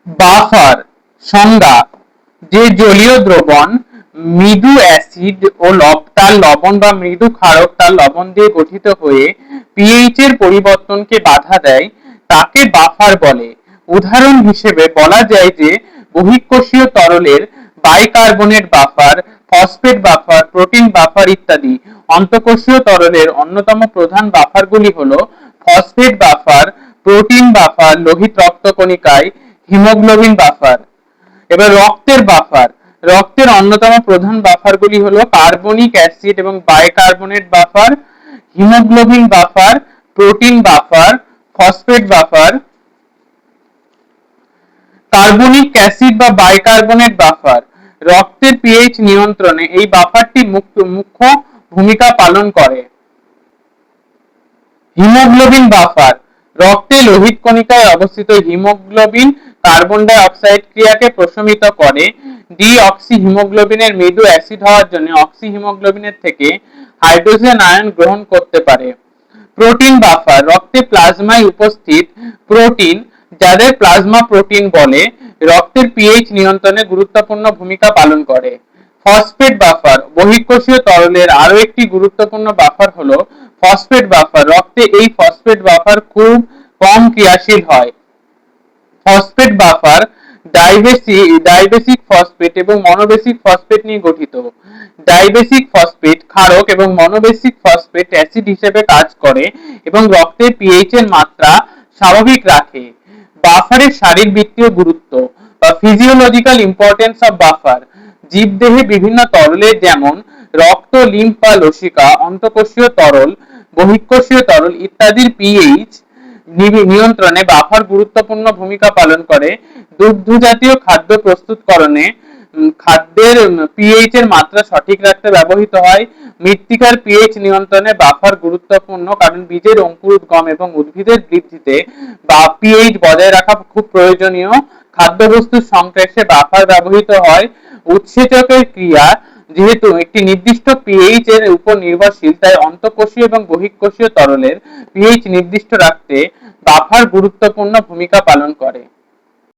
Buffer সংজ্ঞা: যে জলীয় দ্রবণ মৃদু অ্যাসিড ও তার লবণ বা মৃদু ক্ষারক তার লবণ দিয়ে গঠিত হয়ে পিএইচ এর পরিবর্তনকে বাধা দেয় তাকে বাফার বলে। উদাহরণ হিসেবে বলা যায় যে বহিঃকোষীয় তরলের bicarbonate buffer, phosphate buffer, protein buffer ইত্যাদি। অন্তঃকোষীয় তরলের অন্যতম প্রধান বাফারগুলি হলো ফসফেট বাফার, প্রোটিন বাফার, লোহিত রক্তকণিকায় হিমোগ্লোবিন বাফার। এবার রক্তের বাফার: রক্তের অন্যতম প্রধান বাফারগুলি হলো কার্বনিক অ্যাসিড এবং bicarbonate buffer, haemoglobin buffer, protein buffer, phosphate buffer. Carbonic acid বা বাইকার্বনেট বাফার: রক্তের পিএইচ নিয়ন্ত্রণে এই বাফারটি মুখ্য ভূমিকা পালন করে। হিমোগ্লোবিন বাফার: রক্তে লোহিত কণিকায় অবস্থিত হিমোগ্লোবিন কার্বন ডাই অক্সাইড ক্রিয়াকে প্রশমিত করে। ডিঅক্সি হিমোগ্লোবিনের মৃদু অ্যাসিড হওয়ার জন্য অক্সি হিমোগ্লোবিনের থেকে হাইড্রোজেন আয়ন গ্রহণ করতে পারে। প্রোটিন বাফার: রক্তে প্লাজমায় উপস্থিত প্রোটিন, যাদের প্লাজমা প্রোটিন বলে, রক্তের পিএইচ নিয়ন্ত্রণে গুরুত্বপূর্ণ ভূমিকা পালন করে। ফসফেট বাফার: বহিঃকোষীয় তরলের আরো একটি গুরুত্বপূর্ণ বাফার হলো ফসফেট বাফার। রক্তে এই ফসফেট বাফার খুব কম ক্রিয়াশীল হয়। ফসফেট বাফার ডাইবেসিক ফসফেট এবং মনোবেসিক ফসফেট নিয়ে গঠিত। ডাইবেসিক ফসফেট ক্ষারক এবং মনোবেসিক ফসফেট অ্যাসিড হিসেবে কাজ করে এবং রক্তের পিএইচ এর মাত্রা স্বাভাবিক রাখে। বাফারের শারীরবৃত্তীয় গুরুত্ব বা ফিজিওলজিক্যাল ইম্পর্টেন্স অফ বাফার: জীবদেহে বিভিন্ন তরলের যেমন রক্ত, লিম্ফ বা লসিকা, অন্তঃকোষীয় তরল, বহিঃকোষীয় তরল ইত্যাদির পিএইচ নিয়ন্ত্রণে বাফার গুরুত্বপূর্ণ ভূমিকা পালন করে। দুগ্ধজাতীয় খাদ্য প্রস্তুতকরণে খাদ্যের পিএইচ এর মাত্রা সঠিক রাখতে ব্যবহৃত হয়। মৃত্তিকার পিএইচ নিয়ন্ত্রণে বাফার গুরুত্বপূর্ণ, কারণ বীজের অঙ্কুরোদ্গম এবং উদ্ভিদের বৃদ্ধিতে বা পিএইচ বজায় রাখা খুব প্রয়োজনীয়। খাদ্যবস্তুর সংশ্লেষে বাফার ব্যবহৃত হয়। উৎসেচকের ক্রিয়া যেহেতু একটি নির্দিষ্ট পিএইচ এর উপর নির্ভরশীল, তাই অন্তঃকোষীয় এবং বহিঃকোষীয় তরলের পিএইচ নির্দিষ্ট রাখতে বাফার গুরুত্বপূর্ণ ভূমিকা পালন করে।